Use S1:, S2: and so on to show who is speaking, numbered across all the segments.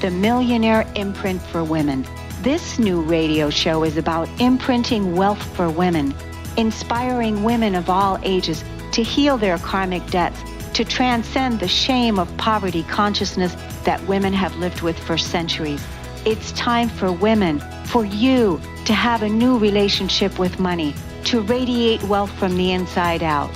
S1: the Millionaire Imprint for Women. This new radio show is about imprinting wealth for women, inspiring women of all ages to heal their karmic debts, to transcend the shame of poverty consciousness that women have lived with for centuries. It's time for women, for you, to have a new relationship with money, to radiate wealth from the inside out.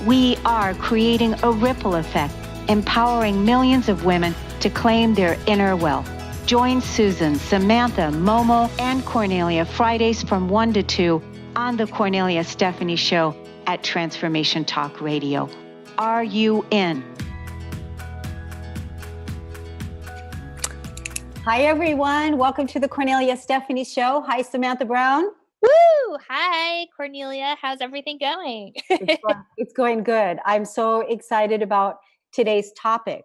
S1: We are creating a ripple effect, empowering millions of women to claim their inner wealth. Join Susan, Samantha, Momo, and Kornelia Fridays from 1 to 2 on the Kornelia Stephanie Show at Transformation Talk Radio. Are you in?
S2: Hi, everyone. Welcome to the Kornelia Stephanie Show. Hi, Samantha Brown.
S3: Woo! Hi, Kornelia. How's everything going?
S2: It's going good. I'm so excited about today's topic.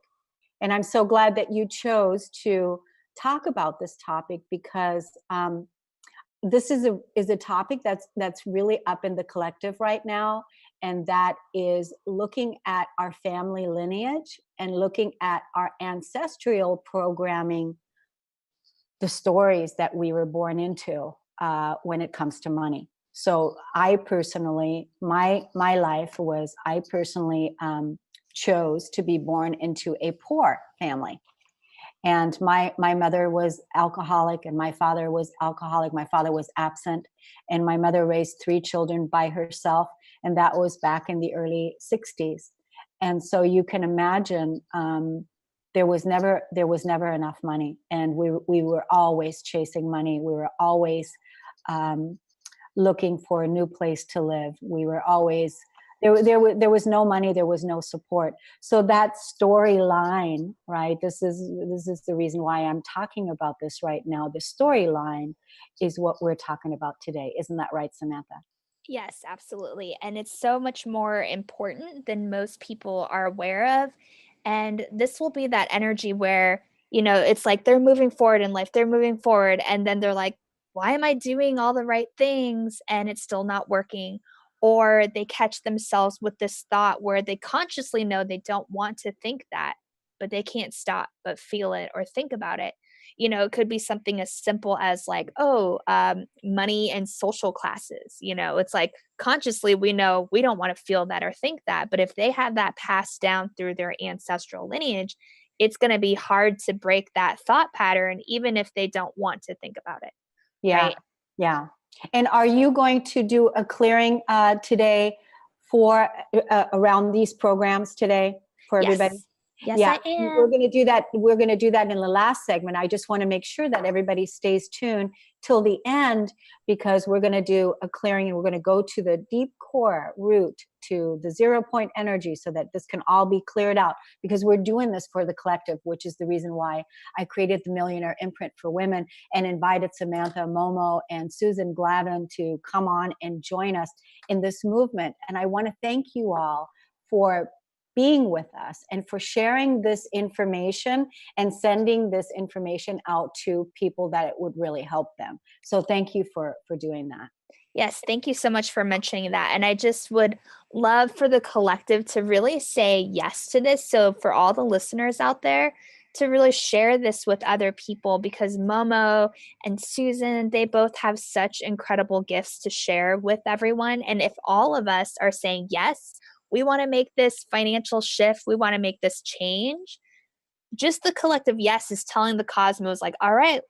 S2: And I'm so glad that you chose to talk about this topic because this is a topic that's really up in the collective right now. And that is looking at our family lineage and looking at our ancestral programming, the stories that we were born into when it comes to money. So I personally, my life was, I personally chose to be born into a poor family. And my mother was alcoholic and my father was alcoholic. My father was absent and my mother raised 3 children by herself. And that was back in the early 60s. And so you can imagine there was never enough money. And we were always chasing money. We were always looking for a new place to live. We were always, there was no money, there was no support. So that storyline, right? This is the reason why I'm talking about this right now. The storyline is what we're talking about today. Isn't that right, Samantha?
S3: Yes, absolutely. And it's so much more important than most people are aware of. And this will be that energy where, it's like they're moving forward in life, they're moving forward. And then they're like, why am I doing all the right things and it's still not working? Or they catch themselves with this thought where they consciously know they don't want to think that, but they can't stop but feel it or think about it. It could be something as simple as like, money and social classes. It's like consciously we know we don't want to feel that or think that. But if they have that passed down through their ancestral lineage, it's going to be hard to break that thought pattern, even if they don't want to think about it.
S2: Yeah.
S3: Right?
S2: Yeah. And are you going to do a clearing today for around these programs today for everybody?
S3: Yes,
S2: yeah,
S3: I am.
S2: We're going to do that. We're going to do that in the last segment. I just want to make sure that everybody stays tuned till the end because we're going to do a clearing and we're going to go to the deep core root to the 0 point energy so that this can all be cleared out because we're doing this for the collective, which is the reason why I created the Millionaire Imprint for Women and invited Samantha, Momo, and Susan Glavin to come on and join us in this movement. And I want to thank you all for being with us and for sharing this information and sending this information out to people that it would really help them. So thank you for doing that.
S3: Yes, thank you so much for mentioning that. And I just would love for the collective to really say yes to this. So for all the listeners out there, to really share this with other people because Momo and Susan, they both have such incredible gifts to share with everyone. And if all of us are saying yes, we want to make this financial shift, we want to make this change, just the collective yes is telling the cosmos like, all right,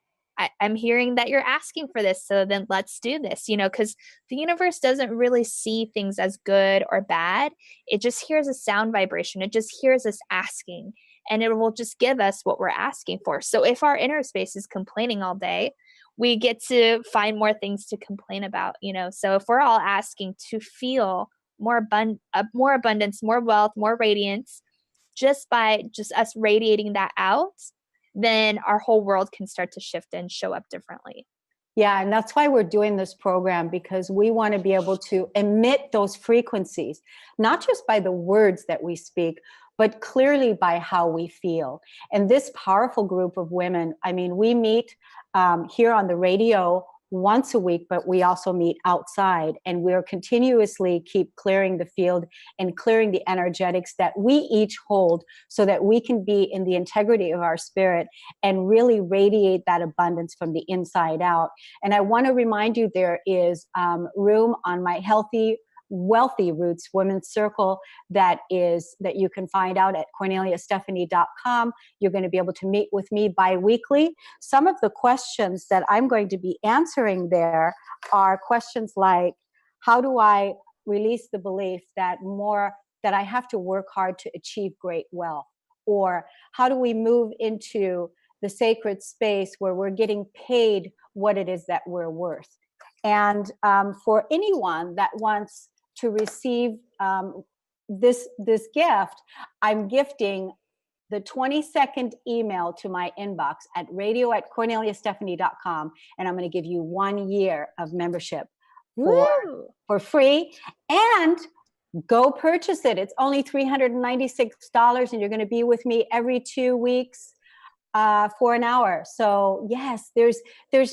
S3: I'm hearing that you're asking for this. So then let's do this, because the universe doesn't really see things as good or bad. It just hears a sound vibration. It just hears us asking and it will just give us what we're asking for. So if our inner space is complaining all day, we get to find more things to complain about, So if we're all asking to feel more abundance, more wealth, more radiance, just by us radiating that out, then our whole world can start to shift and show up differently.
S2: Yeah, and that's why we're doing this program because we want to be able to emit those frequencies, not just by the words that we speak, but clearly by how we feel. And this powerful group of women, I mean, we meet here on the radio once a week, but we also meet outside, and we're continuously keep clearing the field and clearing the energetics that we each hold, so that we can be in the integrity of our spirit and really radiate that abundance from the inside out. And I want to remind you, there is room on my Healthy Wealthy Roots Women's Circle that you can find out at KorneliaStephanie.com. You're going to be able to meet with me bi-weekly. Some of the questions that I'm going to be answering there are questions like, how do I release the belief that I have to work hard to achieve great wealth? Or how do we move into the sacred space where we're getting paid what it is that we're worth? And for anyone that wants to receive this gift, I'm gifting the 20-second email to my inbox at radio@KorneliaStephanie.com, and I'm going to give you 1 year of membership for free. And go purchase it. It's only $396, and you're going to be with me every 2 weeks for an hour. So yes, there's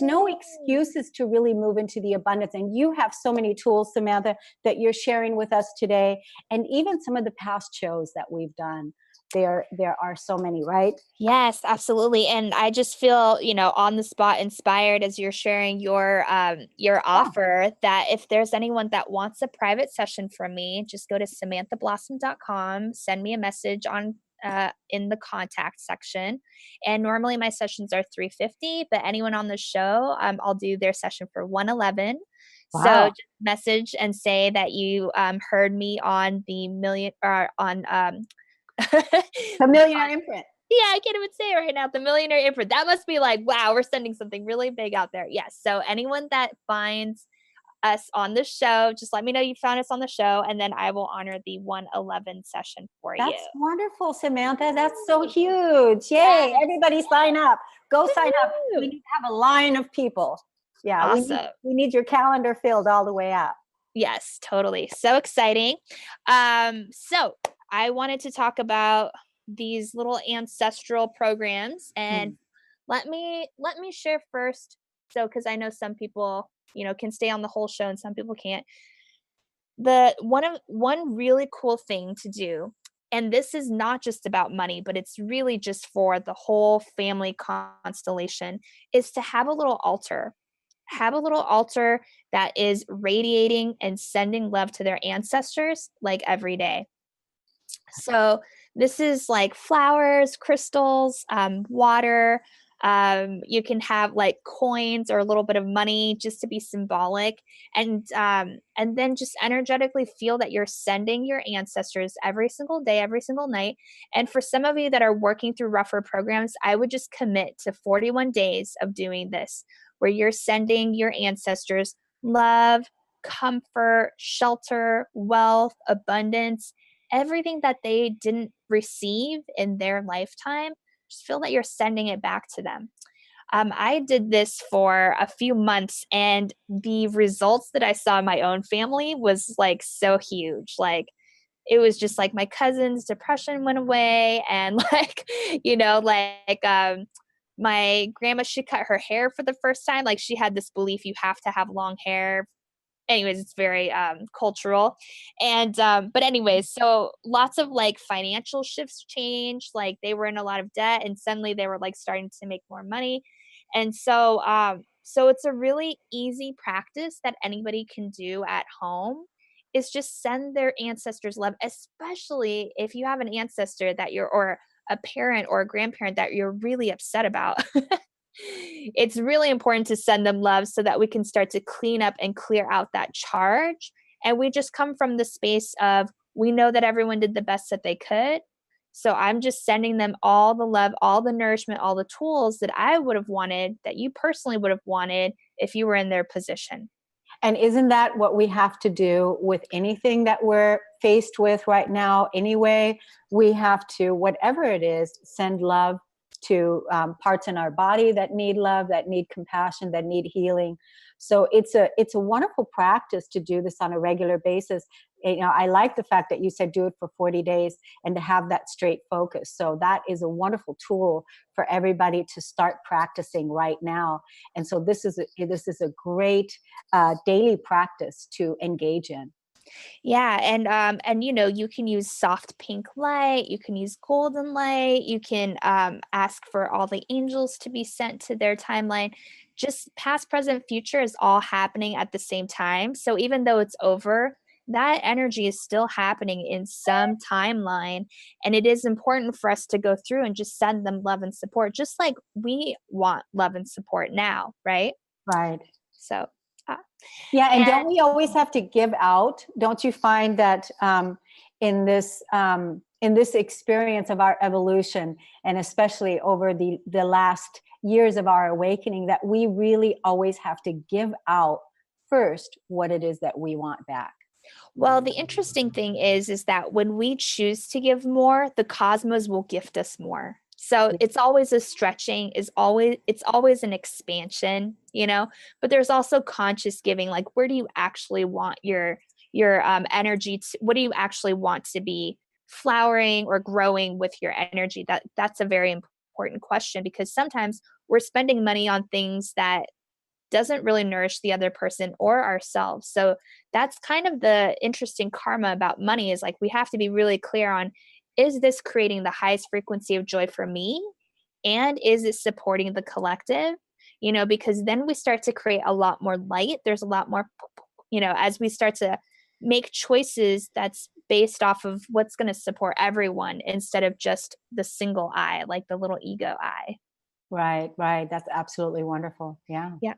S2: no excuses to really move into the abundance. And you have so many tools, Samantha, that you're sharing with us today, and even some of the past shows that we've done. There are so many, right?
S3: Yes, absolutely. And I just feel, on the spot inspired as you're sharing your offer, that if there's anyone that wants a private session from me, just go to SamanthaBlossom.com, send me a message on in the contact section. And normally my sessions are $350, but anyone on the show, I'll do their session for $111.
S2: Wow.
S3: So just message and say that you heard me on the
S2: The Millionaire Imprint.
S3: Yeah, I can't even say it right now. The Millionaire Imprint. That must be like, wow, we're sending something really big out there. Yes. So anyone that finds us on the show, just let me know you found us on the show, and then I will honor the 111 session for you.
S2: That's wonderful, Samantha. That's so huge. Yay.
S3: Yes.
S2: Everybody sign up. Go sign up. We need to have a line of people. Yeah.
S3: Awesome.
S2: We need your calendar filled all the way up.
S3: Yes, totally. So exciting. So I wanted to talk about these little ancestral programs, and let me share first. So, because I know some people, can stay on the whole show and some people can't. One really cool thing to do, and this is not just about money, but it's really just for the whole family constellation, is to have a little altar. Have a little altar that is radiating and sending love to their ancestors like every day. So this is like flowers, crystals, water. You can have like coins or a little bit of money just to be symbolic, and then just energetically feel that you're sending your ancestors every single day, every single night. And for some of you that are working through rougher programs, I would just commit to 41 days of doing this, where you're sending your ancestors love, comfort, shelter, wealth, abundance, everything that they didn't receive in their lifetime. Just feel that you're sending it back to them. I did this for a few months, and the results that I saw in my own family was like so huge. Like, it was just like my cousin's depression went away, and my grandma, she cut her hair for the first time. Like, she had this belief you have to have long hair. Anyways, it's very cultural. And but anyways, so lots of like financial shifts changed. Like, they were in a lot of debt, and suddenly they were like starting to make more money. And so it's a really easy practice that anybody can do at home, is just send their ancestors love, especially if you have an ancestor that or a parent or a grandparent that you're really upset about. It's really important to send them love so that we can start to clean up and clear out that charge. And we just come from the space of, we know that everyone did the best that they could. So I'm just sending them all the love, all the nourishment, all the tools that I would have wanted, that you personally would have wanted if you were in their position.
S2: And isn't that what we have to do with anything that we're faced with right now anyway? We have to, whatever it is, send love to parts in our body that need love, that need compassion, that need healing. So it's a wonderful practice to do this on a regular basis. I like the fact that you said do it for 40 days and to have that straight focus. So that is a wonderful tool for everybody to start practicing right now. And so this is a great daily practice to engage in.
S3: Yeah, and you can use soft pink light, you can use golden light, you can ask for all the angels to be sent to their timeline. Just past, present, future is all happening at the same time. So even though it's over, that energy is still happening in some timeline, and it is important for us to go through and just send them love and support, just like we want love and support now, right?
S2: Right.
S3: So
S2: yeah, and
S3: and
S2: don't we always have to give out? Don't you find that in this experience of our evolution, and especially over the last years of our awakening, that we really always have to give out first what it is that we want back?
S3: Well, the interesting thing is that when we choose to give more, the cosmos will gift us more. So it's always a stretching, it's always an expansion, but there's also conscious giving. Like, where do you actually want your energy to, what do you actually want to be flowering or growing with your energy? That's a very important question, because sometimes we're spending money on things that doesn't really nourish the other person or ourselves. So that's kind of the interesting karma about money, is like, we have to be really clear on, is this creating the highest frequency of joy for me? And is it supporting the collective? Because then we start to create a lot more light. There's a lot more, as we start to make choices that's based off of what's going to support everyone instead of just the single I, like the little ego I.
S2: Right, right. That's absolutely wonderful. Yeah.
S3: Yeah.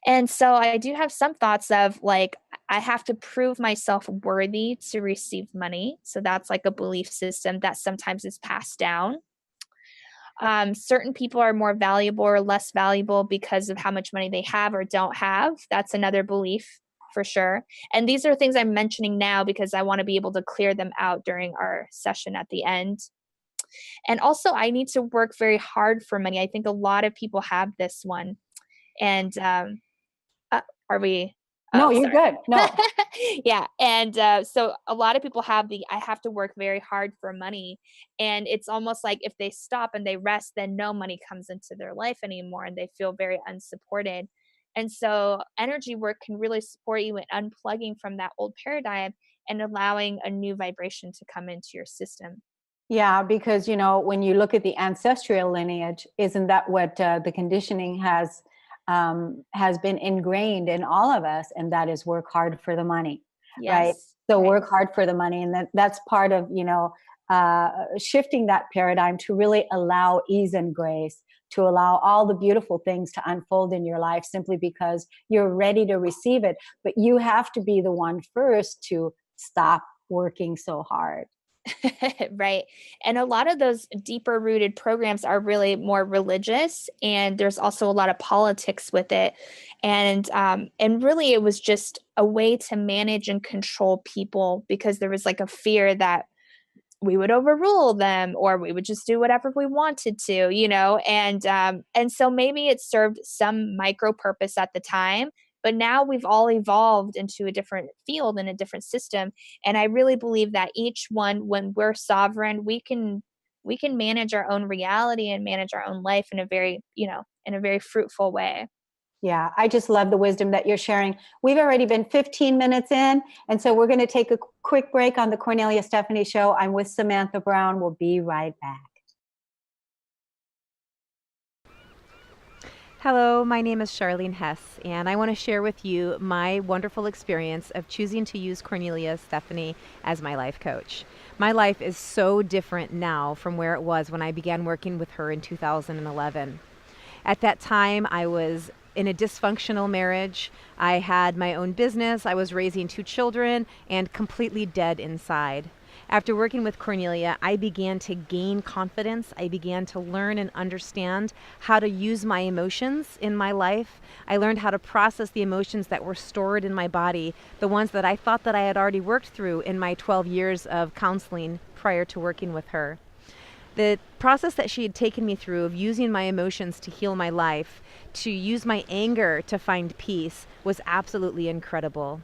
S3: And so I do have some thoughts of, like, I have to prove myself worthy to receive money. So that's like a belief system that sometimes is passed down. Certain people are more valuable or less valuable because of how much money they have or don't have. That's another belief for sure. And these are things I'm mentioning now because I want to be able to clear them out during our session at the end. And also, I need to work very hard for money. I think a lot of people have this one. And are we?
S2: No,
S3: Oh,
S2: you're
S3: sorry.
S2: good. No.
S3: Yeah. And so a lot of people have I have to work very hard for money. And it's almost like if they stop and they rest, then no money comes into their life anymore and they feel very unsupported. And so energy work can really support you in unplugging from that old paradigm and allowing a new vibration to come into your system.
S2: Yeah, because when you look at the ancestral lineage, isn't that what the conditioning has been ingrained in all of us, and that is work hard for the money, right?
S3: Yes.
S2: So
S3: Right.
S2: work hard for the money, and that's part of shifting that paradigm to really allow ease and grace, to allow all the beautiful things to unfold in your life, simply because you're ready to receive it. But you have to be the one first to stop working so hard.
S3: Right. And a lot of those deeper rooted programs are really more religious, and there's also a lot of politics with it. And really it was just a way to manage and control people, because there was like a fear that we would overrule them or we would just do whatever we wanted to, and so maybe it served some micro purpose at the time, but now we've all evolved into a different field and a different system. And I really believe that each one, when we're sovereign, we can manage our own reality and manage our own life in a very, in a very fruitful way.
S2: Yeah, I just love the wisdom that you're sharing. We've already been 15 minutes in, and so we're going to take a quick break on the Kornelia Stephanie Show. I'm with Samantha Brown. We'll be right back.
S4: Hello, my name is Charlene Hess, and I want to share with you my wonderful experience of choosing to use Kornelia Stephanie as my life coach. My life is so different now from where it was when I began working with her in 2011. At that time, I was in a dysfunctional marriage. I had my own business. I was raising 2 children and completely dead inside. After working with Kornelia, I began to gain confidence. I began to learn and understand how to use my emotions in my life. I learned how to process the emotions that were stored in my body, the ones that I thought that I had already worked through in my 12 years of counseling prior to working with her. The process that she had taken me through of using my emotions to heal my life, to use my anger to find peace, was absolutely incredible.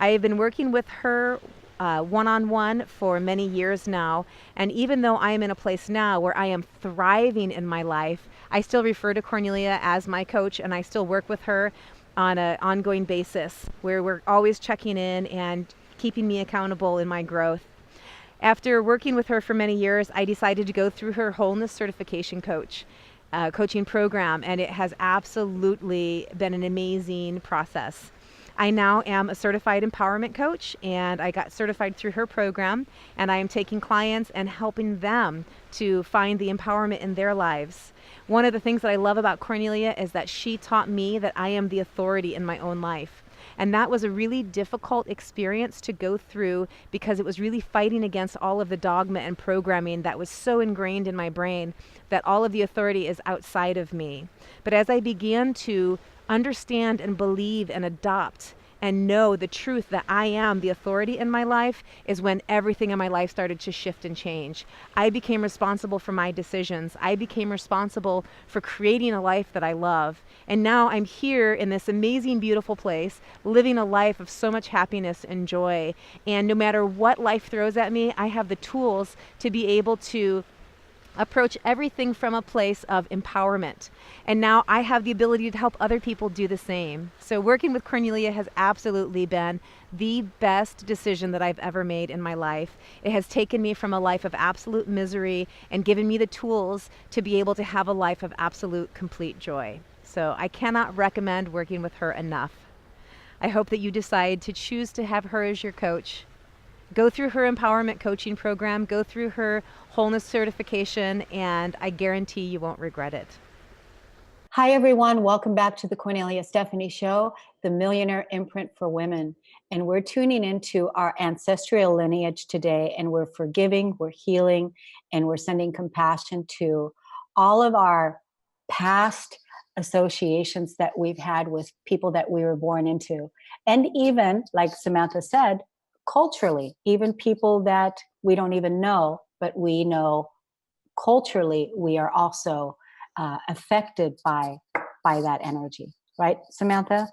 S4: I have been working with her one-on-one for many years now. And even though I am in a place now where I am thriving in my life, I still refer to Kornelia as my coach, and I still work with her on an ongoing basis where we're always checking in and keeping me accountable in my growth. After working with her for many years, I decided to go through her wholeness certification coaching program, and it has absolutely been an amazing process. I now am a certified empowerment coach, and I got certified through her program, and I am taking clients and helping them to find the empowerment in their lives. One of the things that I love about Kornelia is that she taught me that I am the authority in my own life. And that was a really difficult experience to go through because it was really fighting against all of the dogma and programming that was so ingrained in my brain that all of the authority is outside of me. But as I began to understand and believe and adopt and know the truth that I am the authority in my life is when everything in my life started to shift and change. I became responsible for my decisions. I became responsible for creating a life that I love. And now I'm here in this amazing, beautiful place, living a life of so much happiness and joy. And no matter what life throws at me, I have the tools to be able to approach everything from a place of empowerment. And now I have the ability to help other people do the same. So working with Kornelia has absolutely been the best decision that I've ever made in my life. It has taken me from a life of absolute misery and given me the tools to be able to have a life of absolute, complete joy. So I cannot recommend working with her enough. I hope that you decide to choose to have her as your coach. Go through her empowerment coaching program, go through her wholeness certification, and I guarantee you won't regret it.
S2: Hi, everyone. Welcome back to the Kornelia Stephanie Show, the Millionaire Imprint for Women. And we're tuning into our ancestral lineage today, and we're forgiving, we're healing, and we're sending compassion to all of our past associations that we've had with people that we were born into. And even, like Samantha said, culturally, even people that we don't even know, but we know culturally we are also affected by that energy, right, Samantha?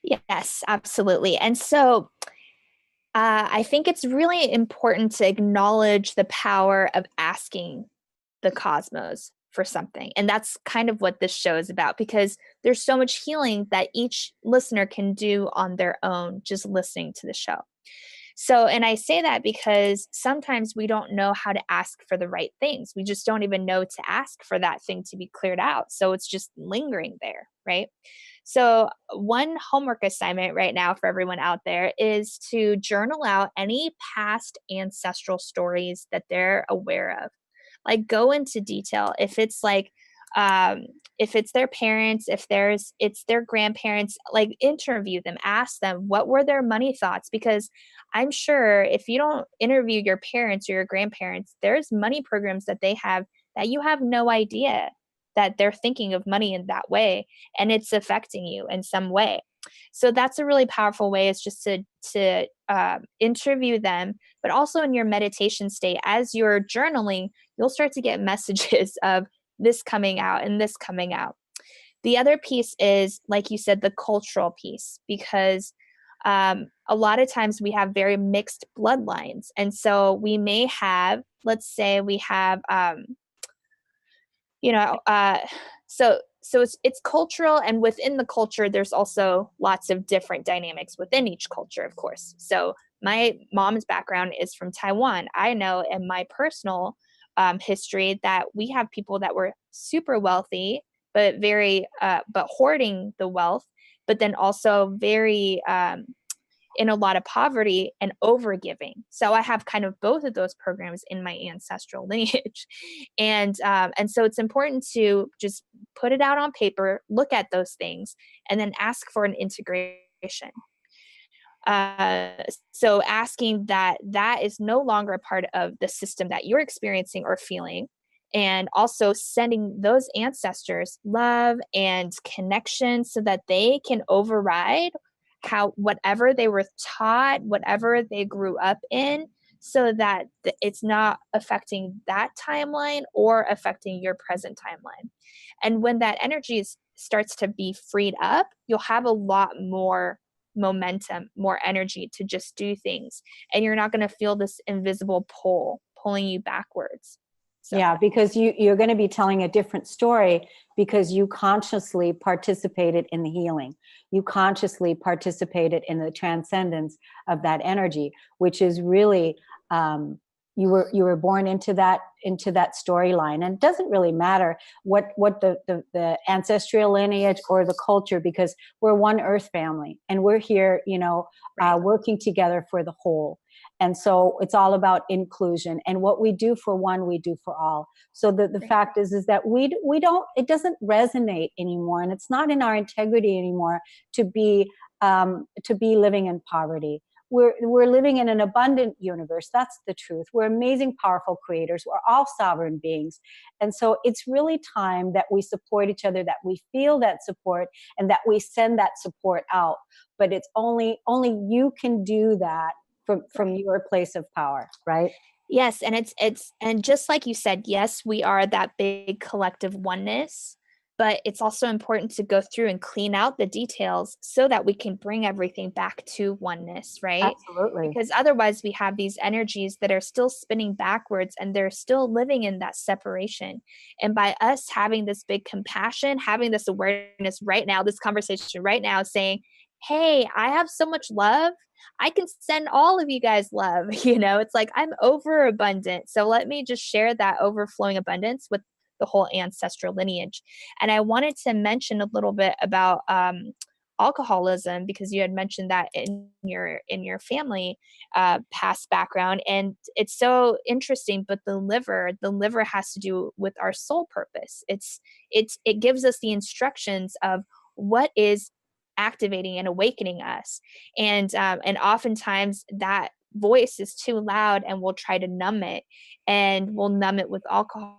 S3: Yes, absolutely. And so I think it's really important to acknowledge the power of asking the cosmos for something. And that's kind of what this show is about, because there's so much healing that each listener can do on their own, just listening to the show. So, and I say that because sometimes we don't know how to ask for the right things. We just don't even know to ask for that thing to be cleared out. So it's just lingering there, right? So one homework assignment right now for everyone out there is to journal out any past ancestral stories that they're aware of. Like, go into detail. If it's like, if it's their parents, it's their grandparents, like, interview them, ask them, what were their money thoughts? Because I'm sure if you don't interview your parents or your grandparents, there's money programs that they have that you have no idea that they're thinking of money in that way, and it's affecting you in some way. So that's a really powerful way, is just to interview them, but also in your meditation state, as you're journaling, you'll start to get messages of this coming out and this coming out. The other piece is, like you said, the cultural piece, because a lot of times we have very mixed bloodlines. And so we may have, let's say we have, so it's cultural, and within the culture, there's also lots of different dynamics within each culture, of course. So my mom's background is from Taiwan. I know in my personal history that we have people that were super wealthy, but but hoarding the wealth, but then also very in a lot of poverty and overgiving. So I have kind of both of those programs in my ancestral lineage. And so it's important to just put it out on paper, look at those things, and then ask for an integration. So asking that is no longer a part of the system that you're experiencing or feeling, and also sending those ancestors love and connection so that they can override whatever they were taught, whatever they grew up in, so that it's not affecting that timeline or affecting your present timeline. And when that energy starts to be freed up, you'll have a lot more momentum, more energy to just do things. And you're not going to feel this invisible pull pulling you backwards. So.
S2: Yeah, because you're going to be telling a different story because you consciously participated in the healing. You consciously participated in the transcendence of that energy, which is really you were born into that storyline. And it doesn't really matter what the ancestral lineage or the culture, because we're one earth family and we're here, working together for the whole. And so it's all about inclusion, and what we do for one, we do for all. So the fact is that we don't, it doesn't resonate anymore, and it's not in our integrity anymore to be living in poverty. We're living in an abundant universe. That's the truth. We're amazing, powerful creators. We're all sovereign beings. And so it's really time that we support each other, that we feel that support, and that we send that support out. But it's only you can do that from your place of power, right?
S3: Yes. And and just like you said, yes, we are that big collective oneness, but it's also important to go through and clean out the details so that we can bring everything back to oneness, right?
S2: Absolutely.
S3: Because otherwise we have these energies that are still spinning backwards and they're still living in that separation. And by us having this big compassion, having this awareness right now, this conversation right now, saying, hey, I have so much love, I can send all of you guys love. It's like I'm overabundant. So let me just share that overflowing abundance with the whole ancestral lineage. And I wanted to mention a little bit about alcoholism, because you had mentioned that in your family past background, and it's so interesting. But the liver has to do with our soul purpose. It gives us the instructions of what is activating and awakening us, and oftentimes that voice is too loud and we'll try to numb it, and we'll numb it with alcohol.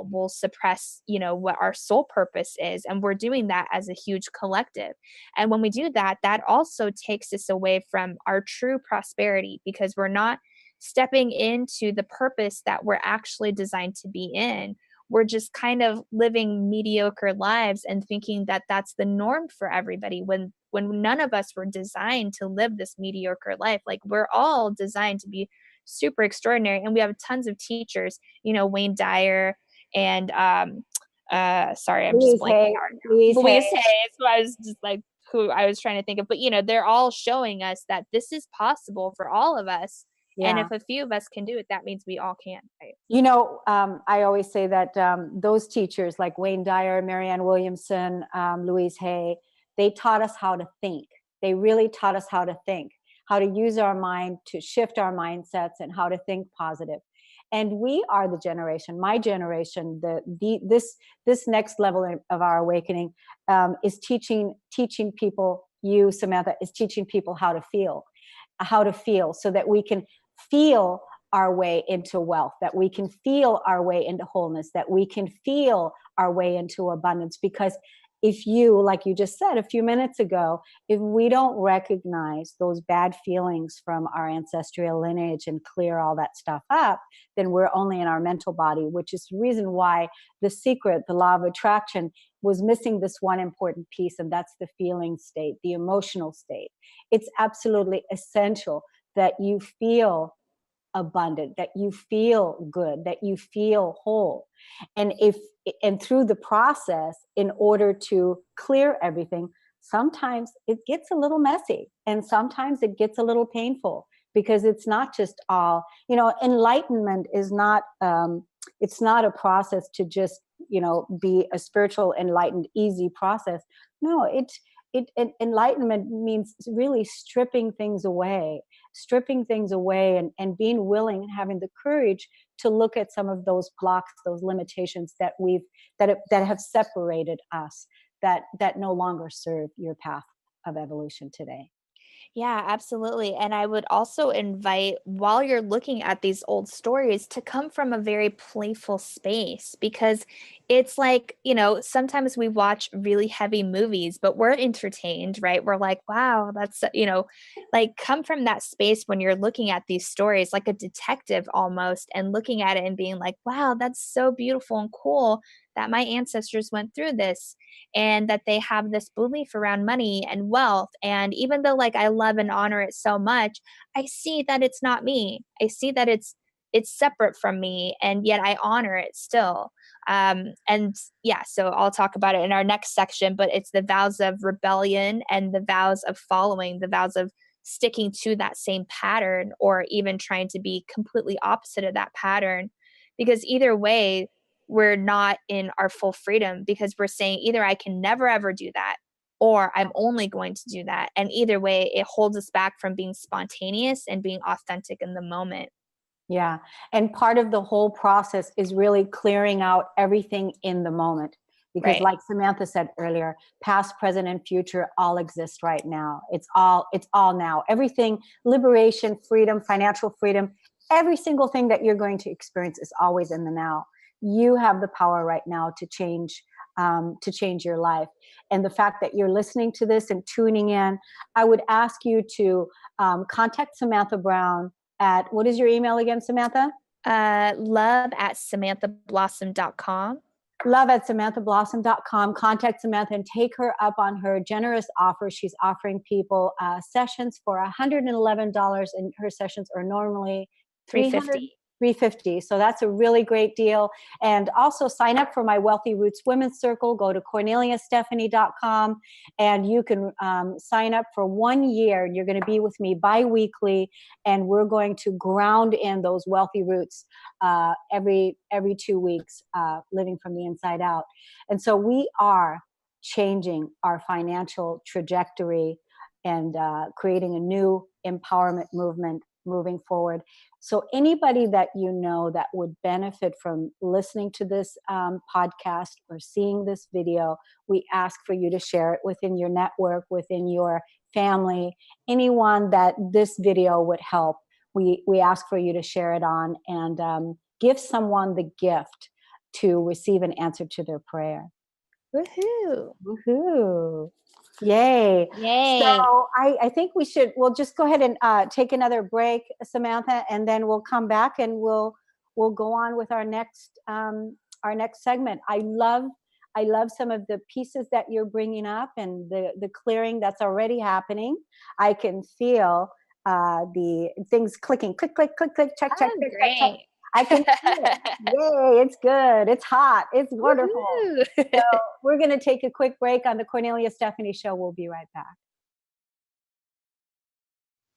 S3: We'll suppress what our soul purpose is, and we're doing that as a huge collective. And when we do that, that also takes us away from our true prosperity, because we're not stepping into the purpose that we're actually designed to be in. We're just kind of living mediocre lives and thinking that that's the norm for everybody, when none of us were designed to live this mediocre life. Like, we're all designed to be super extraordinary. And we have tons of teachers, Wayne Dyer and sorry, I'm just blanking out now. Louise Hay. So I was just like, who I was trying to think of, but they're all showing us that this is possible for all of us. Yeah. And if a few of us can do it, that means we all can, right?
S2: I always say that those teachers like Wayne Dyer, Marianne Williamson, Louise Hay, they taught us how to think. They really taught us how to think, how to use our mind to shift our mindsets, and how to think positive. And we are the generation, my generation, this next level of our awakening is teaching people, you, Samantha, is teaching people how to feel so that we can feel our way into wealth, that we can feel our way into wholeness, that we can feel our way into abundance. Because if you, like you just said a few minutes ago, if we don't recognize those bad feelings from our ancestral lineage and clear all that stuff up, then we're only in our mental body, which is the reason why The Secret, the law of attraction, was missing this one important piece, and that's the feeling state, the emotional state. It's absolutely essential that you feel abundant, that you feel good, that you feel whole. And through the process, in order to clear everything, sometimes it gets a little messy, and sometimes it gets a little painful, because it's not just all, enlightenment is not, it's not a process to just, be a spiritual, enlightened, easy process. No, enlightenment means really stripping things away, and being willing and having the courage to look at some of those blocks, those limitations that have separated us, that no longer serve your path of evolution today.
S3: Yeah, absolutely. And I would also invite, while you're looking at these old stories, to come from a very playful space, because it's like, sometimes we watch really heavy movies, but we're entertained, right? We're like, wow, that's, like, come from that space when you're looking at these stories, like a detective almost, and looking at it and being like, wow, that's so beautiful and cool. that my ancestors went through this and that they have this belief around money and wealth. And even though like I love and honor it so much, I see that it's not me. I see that it's separate from me, and yet I honor it still. And yeah, so I'll talk about it in our next section, but it's the vows of rebellion and the vows of following, the vows of sticking to that same pattern, or even trying to be completely opposite of that pattern. Because either way, we're not in our full freedom, because we're saying either I can never ever do that, or I'm only going to do that. And either way, it holds us back from being spontaneous and being authentic in the moment.
S2: Yeah. And part of the whole process is really clearing out everything in the moment. Because
S3: Right.
S2: like Samantha said earlier, past, present, and future all exist right now. It's all now. Everything, liberation, freedom, financial freedom, every single thing that you're going to experience is always in the now. You have the power right now to change your life. And the fact that you're listening to this and tuning in, I would ask you to contact Samantha Brown at, what is your email again, Samantha?
S3: love@samanthablossom.com.
S2: love@samanthablossom.com. Contact Samantha and take her up on her generous offer. She's offering people sessions for $111, and her sessions are normally $350. So that's a really great deal. And also sign up for my Wealthy Roots Women's Circle. Go to KorneliaStephanie.com, and you can sign up for 1 year. And you're going to be with me bi-weekly, and we're going to ground in those wealthy roots every 2 weeks, living from the inside out. And so we are changing our financial trajectory and creating a new empowerment movement moving forward. So anybody that you know that would benefit from listening to this podcast or seeing this video, we ask for you to share it within your network, within your family, anyone that this video would help. We ask for you to share it on, and give someone the gift to receive an answer to their prayer.
S3: Woohoo.
S2: Woohoo. Yay.
S3: Yay.
S2: So I think we'll just go ahead and take another break, Samantha, and then we'll come back and we'll go on with our next segment. I love some of the pieces that you're bringing up and the clearing that's already happening. I can feel the things clicking, click, click, click, click, check, check, check, check, check. I can feel it. Yay, it's good. It's hot. It's wonderful. So we're going to take a quick break on the Kornelia Stephanie Show. We'll be right back.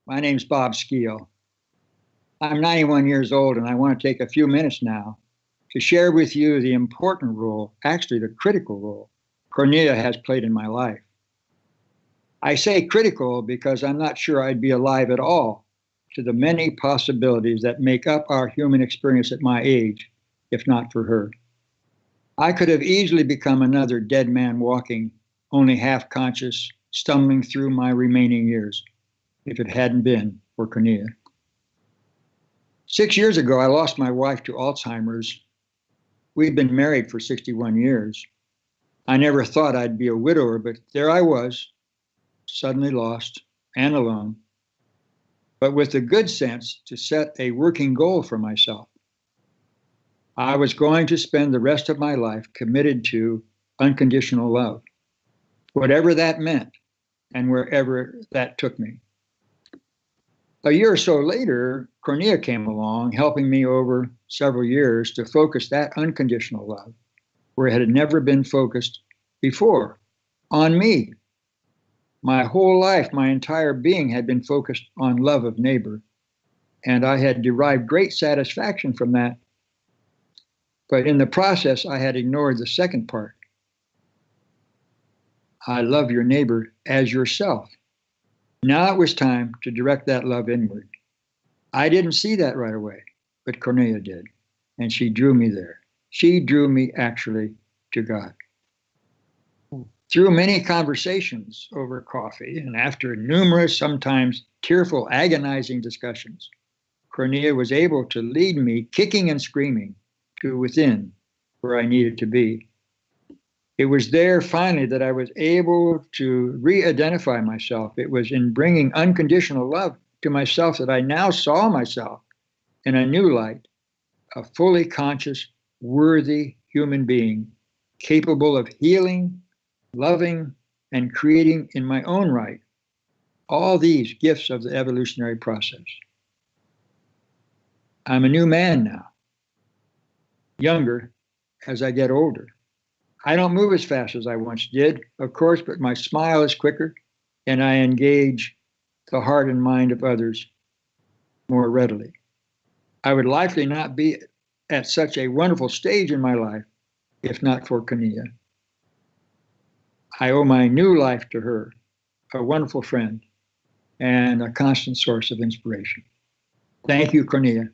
S5: My name's Bob Skeel. I'm 91 years old, and I want to take a few minutes now to share with you the important role, actually the critical role, Kornelia has played in my life. I say critical because I'm not sure I'd be alive at all to the many possibilities that make up our human experience at my age, if not for her. I could have easily become another dead man walking, only half conscious, stumbling through my remaining years, if it hadn't been for Kornelia. 6 years ago, I lost my wife to Alzheimer's. We'd been married for 61 years. I never thought I'd be a widower, but there I was, suddenly lost and alone, but with the good sense to set a working goal for myself. I was going to spend the rest of my life committed to unconditional love, whatever that meant and wherever that took me. A year or so later, Kornelia came along, helping me over several years to focus that unconditional love where it had never been focused before, on me. My whole life, my entire being had been focused on love of neighbor, and I had derived great satisfaction from that. But in the process, I had ignored the second part. I love your neighbor as yourself. Now it was time to direct that love inward. I didn't see that right away, but Kornelia did, and she drew me there. She drew me actually to God. Through many conversations over coffee and after numerous, sometimes tearful, agonizing discussions, Kornelia was able to lead me, kicking and screaming, to within where I needed to be. It was there finally that I was able to re-identify myself. It was in bringing unconditional love to myself that I now saw myself in a new light, a fully conscious, worthy human being capable of healing, loving, and creating in my own right. All these gifts of the evolutionary process. I'm a new man now, younger as I get older. I don't move as fast as I once did, of course, but my smile is quicker and I engage the heart and mind of others more readily. I would likely not be at such a wonderful stage in my life if not for Kornelia. I owe my new life to her, a wonderful friend and a constant source of inspiration. Thank you, Kornelia.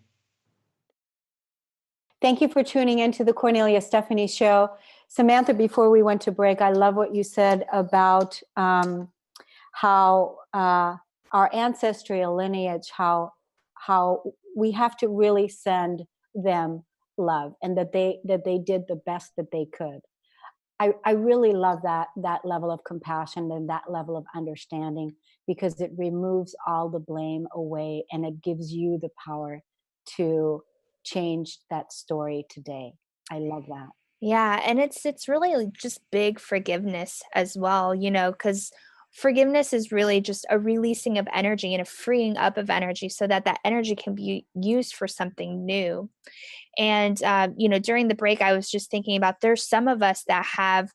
S2: Thank you for tuning in to the Kornelia Stephanie Show. Samantha, before we went to break, I love what you said about how our ancestral lineage, how we have to really send them love, and that they did the best that they could. I really love that level of compassion and that level of understanding, because it removes all the blame away and it gives you the power to change that story today. I love that.
S3: Yeah, and it's really just big forgiveness as well, because forgiveness is really just a releasing of energy and a freeing up of energy so that that energy can be used for something new. And during the break, I was just thinking about, there's some of us that have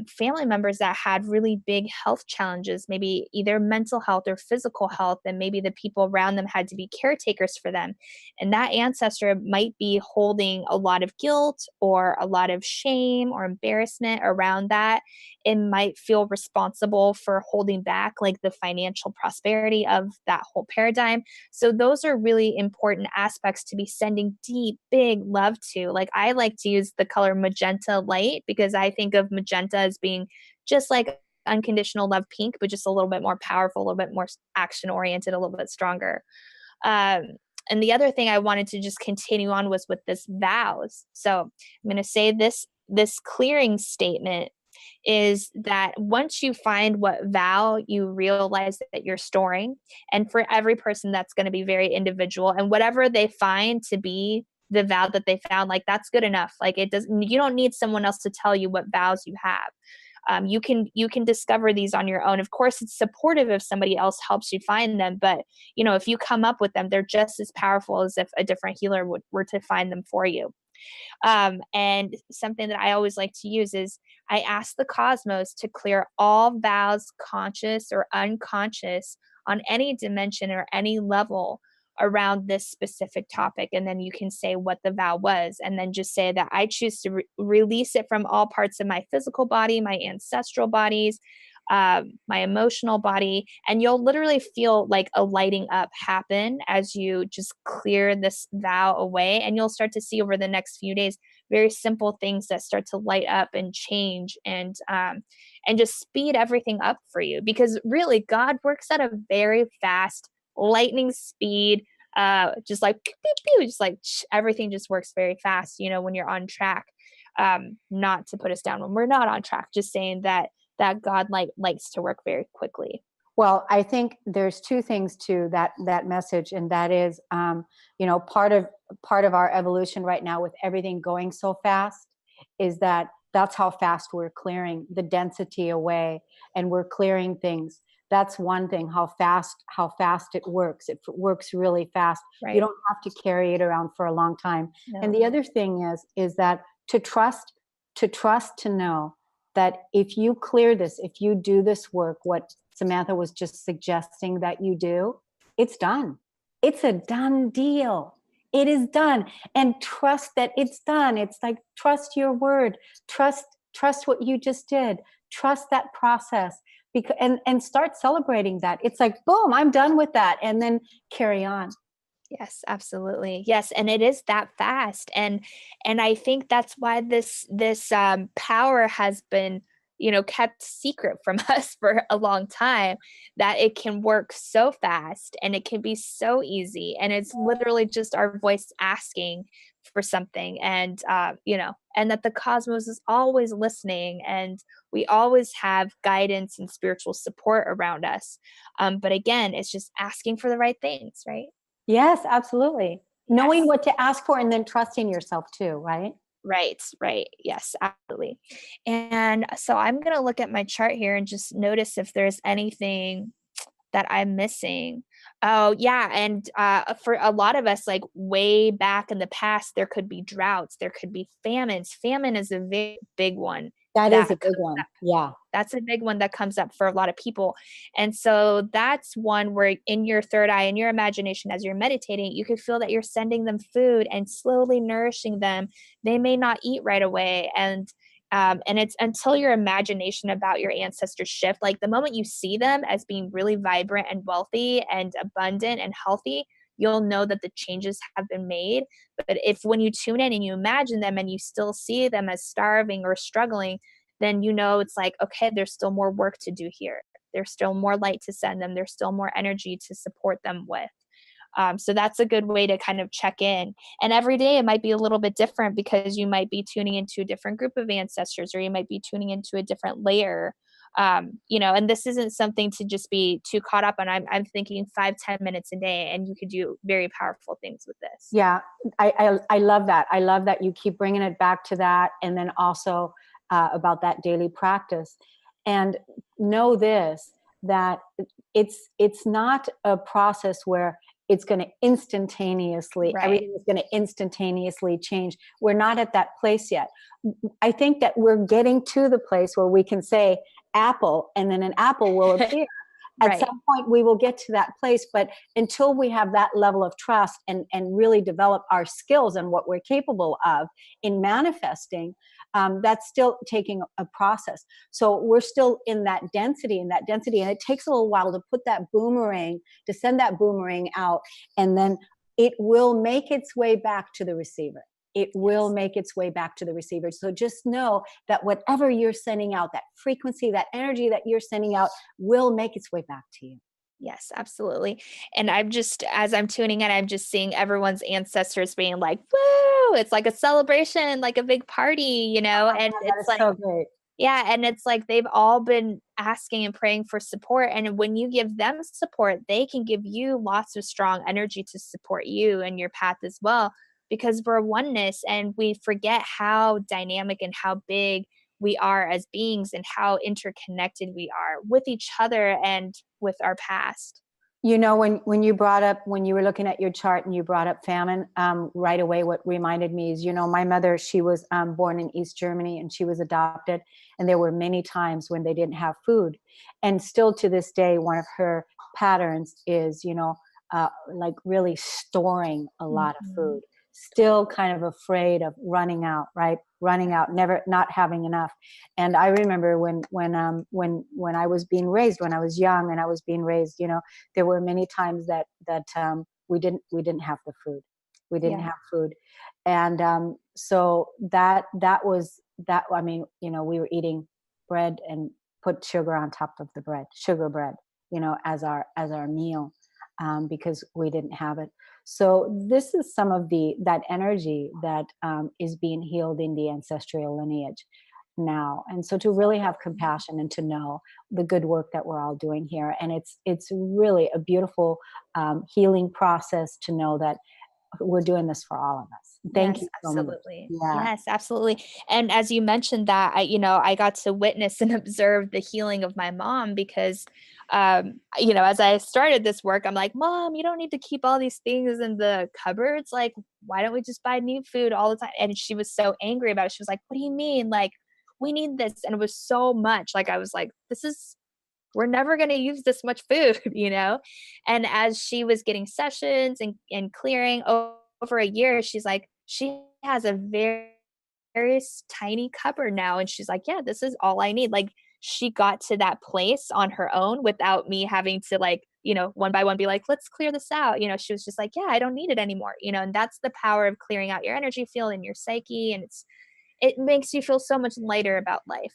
S3: family members that had really big health challenges, maybe either mental health or physical health, and maybe the people around them had to be caretakers for them. And that ancestor might be holding a lot of guilt or a lot of shame or embarrassment around that. It might feel responsible for holding back like the financial prosperity of that whole paradigm. So those are really important aspects to be sending deep, big love to. Like, I like to use the color magenta light because I think of magenta as being just like unconditional love pink, but just a little bit more powerful, a little bit more action oriented, a little bit stronger. Um, and the other thing I wanted to just continue on was with this vows. So I'm going to say this clearing statement is that once you find what vow you realize that you're storing, and for every person that's going to be very individual, and whatever they find to be the vow that they found, like, that's good enough. Like, you don't need someone else to tell you what vows you have. You can discover these on your own. Of course, it's supportive if somebody else helps you find them, but if you come up with them, they're just as powerful as if a different healer were to find them for you. And something that I always like to use is I ask the cosmos to clear all vows, conscious or unconscious, on any dimension or any level around this specific topic. And then you can say what the vow was, and then just say that I choose to release it from all parts of my physical body, my ancestral bodies, my emotional body. And you'll literally feel like a lighting up happen as you just clear this vow away. And you'll start to see over the next few days very simple things that start to light up and change and just speed everything up for you. Because really, God works at a very fast lightning speed, just like pew, pew, pew, just like everything just works very fast, when you're on track. Not to put us down when we're not on track, just saying that God likes to work very quickly.
S2: Well, I think there's two things to that message, and that is, part of our evolution right now with everything going so fast is that's how fast we're clearing the density away, and we're clearing things. That's one thing, how fast it works. It works really fast.
S3: Right.
S2: You don't have to carry it around for a long time.
S3: No.
S2: And the other thing is that to trust to know that if you clear this, if you do this work, what Samantha was just suggesting that you do, it's done. It's a done deal. It is done. And trust that it's done. It's like, trust your word. Trust what you just did. Trust that process. And start celebrating that. It's like, boom, I'm done with that. And then carry on.
S3: Yes, absolutely. Yes. And it is that fast. And I think that's why this power has been, kept secret from us for a long time, that it can work so fast and it can be so easy. And it's literally just our voice asking for something. And, and that the cosmos is always listening, and we always have guidance and spiritual support around us. But again, it's just asking for the right things, right?
S2: Yes, absolutely.
S3: Yes.
S2: Knowing what to ask for, and then trusting yourself too, right?
S3: Right, right. Yes, absolutely. And so I'm going to look at my chart here and just notice if there's anything that I'm missing. Oh, yeah, and, for a lot of us, like, way back in the past, there could be droughts, there could be famines. Famine is a big, big one
S2: That is
S3: that
S2: a big one. Yeah.
S3: that's a big one that comes up for a lot of people. And so that's one where in your third eye, in your imagination, as you're meditating, you could feel that you're sending them food and slowly nourishing them. They may not eat right away. And it's until your imagination about your ancestors shift, like the moment you see them as being really vibrant and wealthy and abundant and healthy, you'll know that the changes have been made. But if when you tune in and you imagine them and you still see them as starving or struggling, then you know it's like, okay, there's still more work to do here. There's still more light to send them. There's still more energy to support them with. So that's a good way to kind of check in. And every day it might be a little bit different because you might be tuning into a different group of ancestors, or you might be tuning into a different layer. And this isn't something to just be too caught up on. I'm thinking 5-10 minutes a day, and you could do very powerful things with this.
S2: Yeah, I love that. I love that you keep bringing it back to that, and then also about that daily practice. And know this, that it's not a process where it's going to instantaneously,
S3: Right.
S2: everything is going to instantaneously change. We're not at that place yet. I think that we're getting to the place where we can say apple, and then an apple will appear. At
S3: Right.
S2: some point we will get to that place, but until we have that level of trust and really develop our skills and what we're capable of in manifesting, that's still taking a process. So we're still in that density, and it takes a little while to put that boomerang, to send that boomerang out, and then it will make its way back to the receiver. It will make its way back to the receiver. So just know that whatever you're sending out, that frequency, that energy that you're sending out, will make its way back to you.
S3: Yes, absolutely. And as I'm tuning in, I'm just seeing everyone's ancestors being like, woo, it's like a celebration, like a big party, and
S2: That
S3: it's
S2: is
S3: like,
S2: so great.
S3: yeah, and it's like they've all been asking and praying for support. And when you give them support, they can give you lots of strong energy to support you and your path as well, because we're oneness and we forget how dynamic and how big we are as beings and how interconnected we are with each other and with our past.
S2: When you brought up, when you were looking at your chart and you brought up famine, right away, what reminded me is, my mother, she was born in East Germany, and she was adopted. And there were many times when they didn't have food. And still to this day, one of her patterns is, like really storing a lot of food, still kind of afraid of running out, right? Running out, never not having enough. And I remember when I was being raised, when I was young and I was being raised, there were many times that we didn't have the food. We didn't
S3: Yeah.
S2: have food. And so that was that. I mean, we were eating bread and put sugar on top of the bread, sugar bread, as our meal, because we didn't have it. So this is some of that energy that is being healed in the ancestral lineage now. And so to really have compassion and to know the good work that we're all doing here. And it's really a beautiful healing process to know that we're doing this for all of us. Thank
S3: Yes,
S2: you so much.
S3: absolutely.
S2: Yeah.
S3: Yes, absolutely. And as you mentioned that, I got to witness and observe the healing of my mom because, as I started this work, I'm like, Mom, you don't need to keep all these things in the cupboards. Like, why don't we just buy new food all the time? And she was so angry about it. She was like, what do you mean? Like, we need this. And it was so much. Like, I was like, we're never going to use this much food, And as she was getting sessions and clearing over a year, she's like, she has a very, very tiny cupboard now. And she's like, yeah, this is all I need. Like, she got to that place on her own without me having to, like, one by one be like, let's clear this out. She was just like, yeah, I don't need it anymore. And that's the power of clearing out your energy field and your psyche. And it makes you feel so much lighter about life.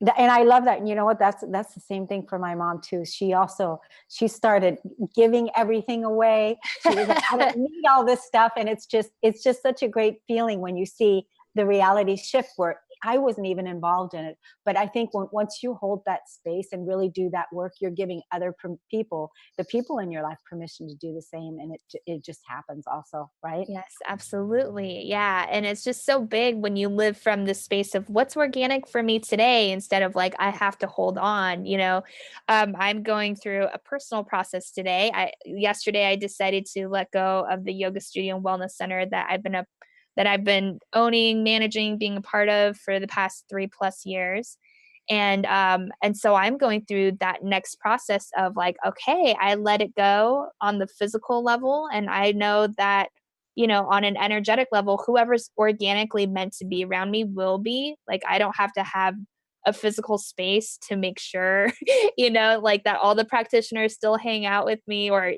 S2: And I love that. And you know what? That's the same thing for my mom too. She started giving everything away. She was like, I don't need all this stuff. And it's just such a great feeling when you see the reality shift where I wasn't even involved in it. But I think once you hold that space and really do that work, you're giving other people, the people in your life, permission to do the same, and it just happens also, right?
S3: Yes, absolutely. Yeah. And it's just so big when you live from the space of what's organic for me today instead of like, I have to hold on, I'm going through a personal process today. Yesterday I decided to let go of the yoga studio and wellness center that I've been owning, managing, being a part of for the past 3+ years. And so I'm going through that next process of like, okay, I let it go on the physical level. And I know that, on an energetic level, whoever's organically meant to be around me will be. Like, I don't have to have a physical space to make sure, like that all the practitioners still hang out with me, or,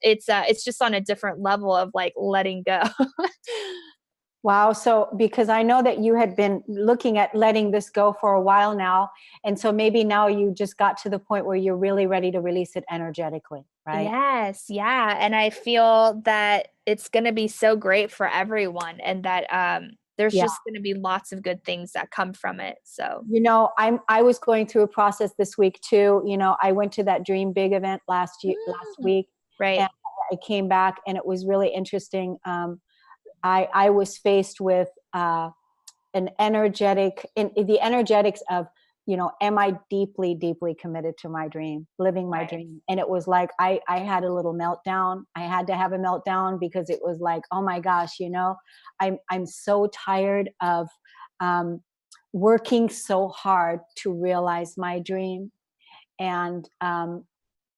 S3: it's just on a different level of like letting go.
S2: Wow. So, because I know that you had been looking at letting this go for a while now. And so maybe now you just got to the point where you're really ready to release it energetically, right?
S3: Yes, yeah, and I feel that it's gonna be so great for everyone, and that, there's
S2: Yeah.
S3: just gonna be lots of good things that come from it, so
S2: I was going through a process this week too. I went to that Dream Big event last
S3: Mm.
S2: week,
S3: Right.
S2: and I came back and it was really interesting. I was faced with an the energetics of, am I deeply, deeply committed to my dream, living my
S3: Right.
S2: dream? And it was like, I had a little meltdown. I had to have a meltdown because it was like, oh my gosh, I'm so tired of um, working so hard to realize my dream. And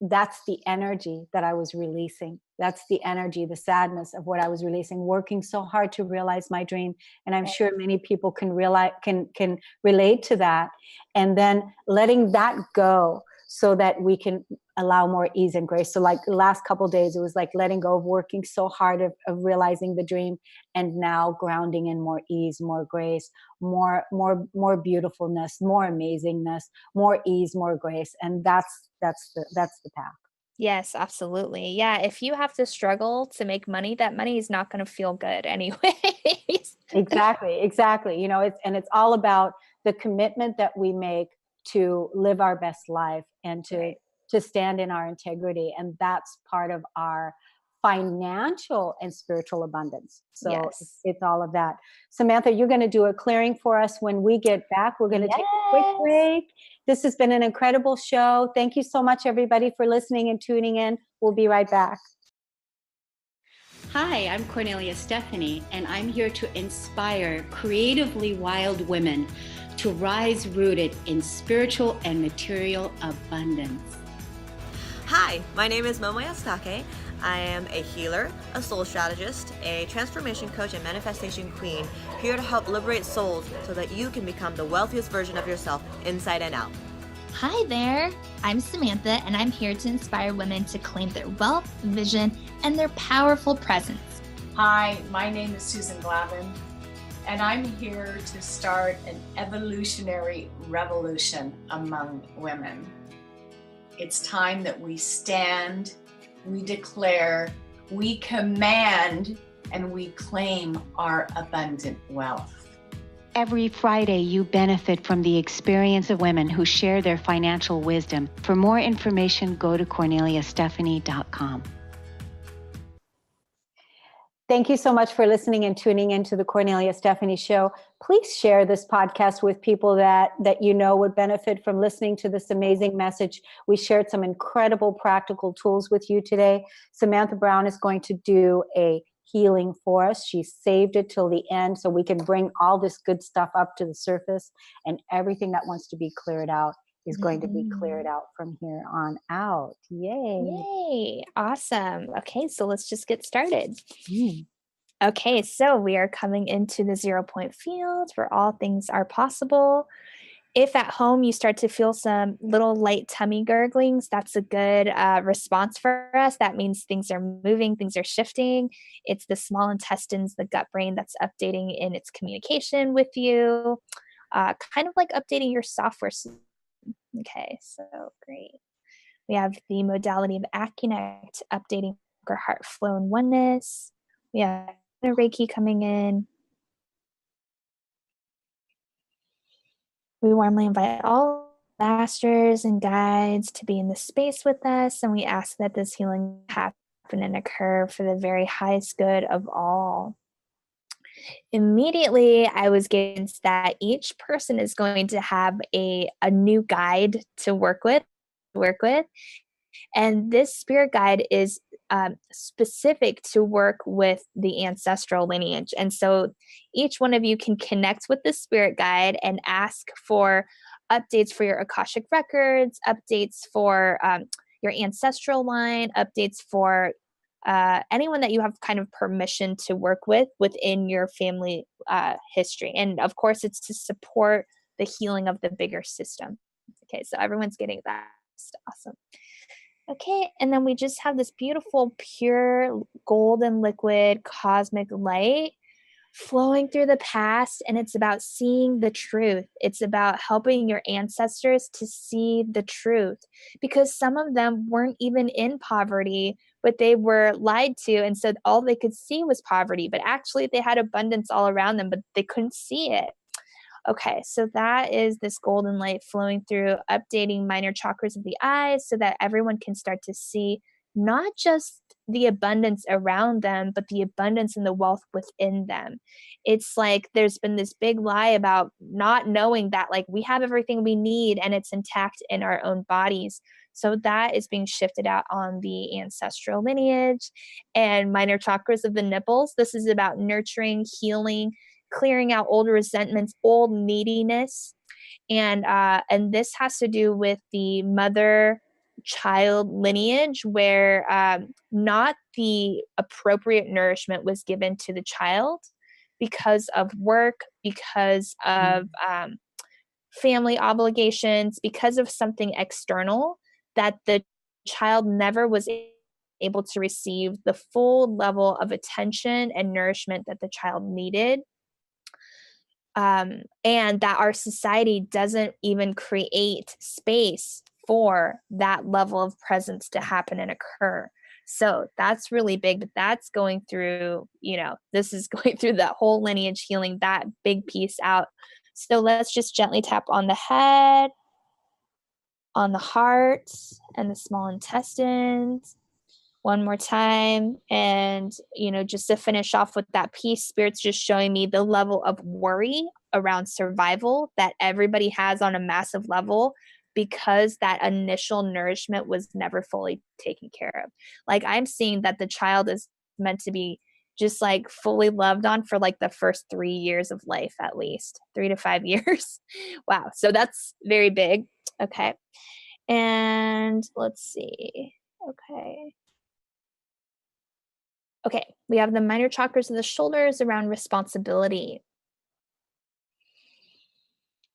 S2: that's the energy that I was releasing. That's the energy, the sadness of what I was releasing, working so hard to realize my dream. And I'm
S3: Right.
S2: sure many people can realize, can relate to that. And then letting that go so that we can allow more ease and grace. So like the last couple of days, it was like letting go of working so hard of realizing the dream, and now grounding in more ease, more grace, more beautifulness, more amazingness, more ease, more grace. And that's the path.
S3: Yes, absolutely. Yeah, if you have to struggle to make money, that money is not gonna feel good anyways.
S2: Exactly. It's all about the commitment that we make to live our best life and to
S3: Right.
S2: to stand in our integrity, and that's part of our financial and spiritual abundance. So
S3: Yes.
S2: it's all of that. Samantha, you're going to do a clearing for us when we get back. We're going to take a quick
S3: Yes.
S2: break. This has been an incredible show. Thank you so much, everybody, for listening and tuning in. We'll be right back.
S1: Hi, I'm Kornelia Stephanie, and I'm here to inspire creatively wild women to rise rooted in spiritual and material abundance.
S6: Hi, my name is Momo Yasutake. I am a healer, a soul strategist, a transformation coach, and manifestation queen, here to help liberate souls so that you can become the wealthiest version of yourself inside and out.
S7: Hi there, I'm Samantha, and I'm here to inspire women to claim their wealth, vision, and their powerful presence.
S8: Hi, my name is Susan Glavin, and I'm here to start an evolutionary revolution among women. It's time that we stand, we declare, we command, and we claim our abundant wealth.
S1: Every Friday, you benefit from the experience of women who share their financial wisdom. For more information, go to KorneliaStephanie.com.
S2: Thank you so much for listening and tuning into the Kornelia Stephanie Show. Please share this podcast with people that you know would benefit from listening to this amazing message. We shared some incredible practical tools with you today. Samantha Brown is going to do a healing for us. She saved it till the end so we can bring all this good stuff up to the surface, and everything that wants to be cleared out is going to be cleared out from here on out. Yay.
S3: Yay. Awesome. Okay, so let's just get started.
S2: Mm.
S3: Okay, so we are coming into the 0 point field where all things are possible. If at home you start to feel some little light tummy gurglings, that's a good response for us. That means things are moving, things are shifting. It's the small intestines, the gut brain that's updating in its communication with you, kind of like updating your software system. Okay, so great. We have the modality of Acunet updating our heart flow and oneness. We have the Reiki coming in. We warmly invite all masters and guides to be in the space with us, and we ask that this healing happen and occur for the very highest good of all. Immediately, I was given that each person is going to have a new guide to work with, and this spirit guide is specific to work with the ancestral lineage. And so each one of you can connect with the spirit guide and ask for updates for your Akashic records, updates for your ancestral line, updates for anyone that you have kind of permission to work with within your family history. And of course, it's to support the healing of the bigger system. Okay, so everyone's getting that. Awesome. Okay, and then we just have this beautiful, pure, golden liquid cosmic light flowing through the past, and it's about seeing the truth. It's about helping your ancestors to see the truth, because some of them weren't even in poverty, but they were lied to, and so all they could see was poverty, but actually they had abundance all around them, but they couldn't see it. Okay, so that is this golden light flowing through, updating minor chakras of the eyes so that everyone can start to see not just the abundance around them, but the abundance and the wealth within them. It's like there's been this big lie about not knowing that, like, we have everything we need and it's intact in our own bodies. So that is being shifted out on the ancestral lineage and minor chakras of the nipples. This is about nurturing, healing, clearing out old resentments, old neediness, and this has to do with the mother child lineage where not the appropriate nourishment was given to the child because of work, because of family obligations, because of something external, that the child never was able to receive the full level of attention and nourishment that the child needed. And that our society doesn't even create space for that level of presence to happen and occur. So that's really big, but that's going through, this is going through that whole lineage healing, that big piece out. So let's just gently tap on the head, on the heart, and the small intestines. One more time. And, just to finish off with that piece, Spirit's just showing me the level of worry around survival that everybody has on a massive level because that initial nourishment was never fully taken care of. Like, I'm seeing that the child is meant to be just like fully loved on for like the first 3 years of life, at least 3 to 5 years. Wow. So that's very big. Okay. And let's see. Okay, we have the minor chakras of the shoulders around responsibility.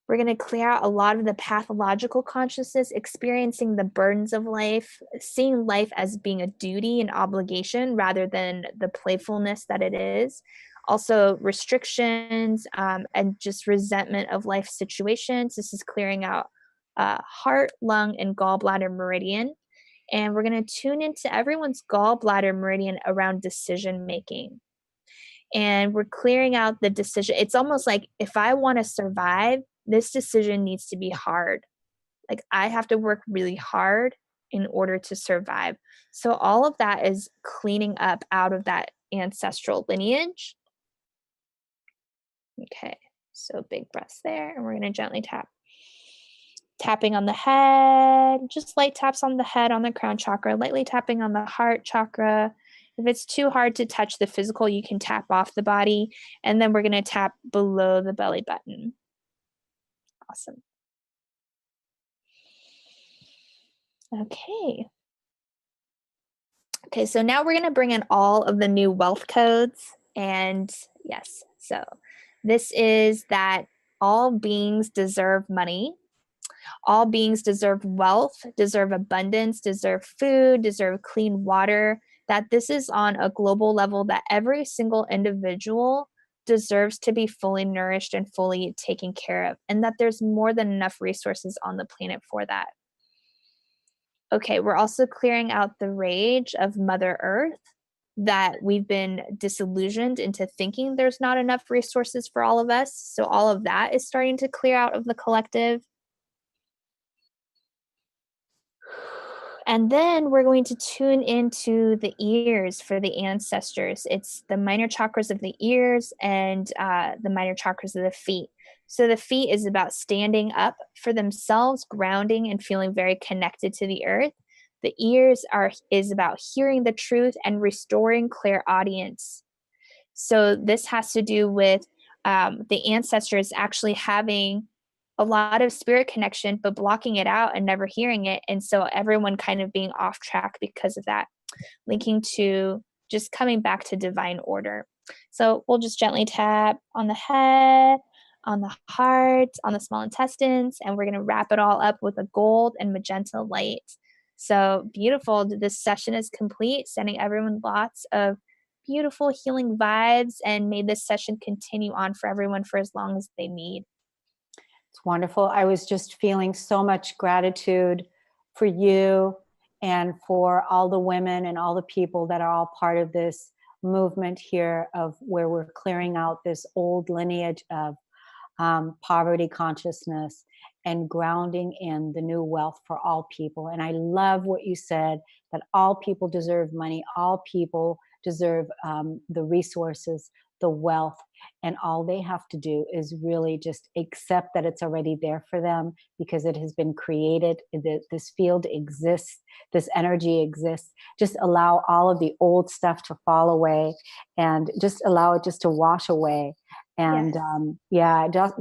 S3: We're going to clear out a lot of the pathological consciousness, experiencing the burdens of life, seeing life as being a duty and obligation rather than the playfulness that it is. Also, restrictions and just resentment of life situations. This is clearing out heart, lung, and gallbladder meridian. And we're going to tune into everyone's gallbladder meridian around decision making. And we're clearing out the decision. It's almost like if I want to survive, this decision needs to be hard. Like, I have to work really hard in order to survive. So all of that is cleaning up out of that ancestral lineage. Okay, so big breaths there. And we're going to gently tap. Tapping on the head, just light taps on the head, on the crown chakra, lightly tapping on the heart chakra. If it's too hard to touch the physical, you can tap off the body. And then we're going to tap below the belly button. Awesome. Okay, so now we're going to bring in all of the new wealth codes. And yes, so this is that all beings deserve money. All beings deserve wealth, deserve abundance, deserve food, deserve clean water, that this is on a global level, that every single individual deserves to be fully nourished and fully taken care of, and that there's more than enough resources on the planet for that. Okay, we're also clearing out the rage of Mother Earth. that we've been disillusioned into thinking there's not enough resources for all of us. So all of that is starting to clear out of the collective. And then we're going to tune into the ears for the ancestors. It's the minor chakras of the ears and the minor chakras of the feet. So the feet is about standing up for themselves, grounding and feeling very connected to the earth. The ears is about hearing the truth and restoring clairaudience. So this has to do with the ancestors actually having a lot of spirit connection, but blocking it out and never hearing it. And so everyone kind of being off track because of that, linking to just coming back to divine order. So we'll just gently tap on the head, on the heart, on the small intestines, and we're going to wrap it all up with a gold and magenta light. So beautiful. This session is complete, sending everyone lots of beautiful healing vibes, and may this session continue on for everyone for as long as they need.
S2: It's wonderful. I was just feeling so much gratitude for you and for all the women and all the people that are all part of this movement here of where we're clearing out this old lineage of poverty consciousness and grounding in the new wealth for all people. And I love what you said, that all people deserve money, all people deserve the resources, the wealth, and all they have to do is really just accept that it's already there for them because it has been created. This field exists, this energy exists. Just allow all of the old stuff to fall away and just allow it just to wash away. And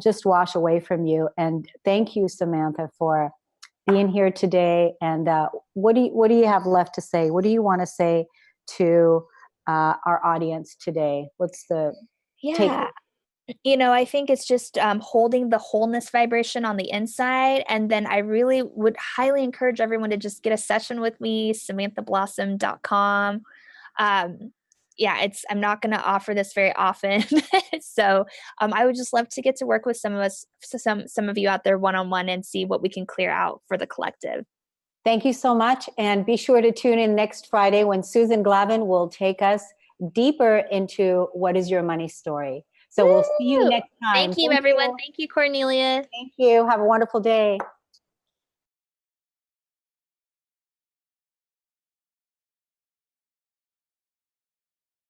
S2: just wash away from you. And thank you, Samantha, for being here today. And what do you have left to say? What do you want to say to our audience today? What's the take?
S3: I think it's just holding the wholeness vibration on the inside. And then I really would highly encourage everyone to just get a session with me, SamanthaBlossom.com. I'm not going to offer this very often. So I would just love to get to work with some of you out there one-on-one and see what we can clear out for the collective.
S2: Thank you so much. And be sure to tune in next Friday when Susan Glavin will take us deeper into what is your money story. So we'll see you next time.
S3: Thank you, everyone. Thank you, Kornelia.
S2: Thank you. Have a wonderful day.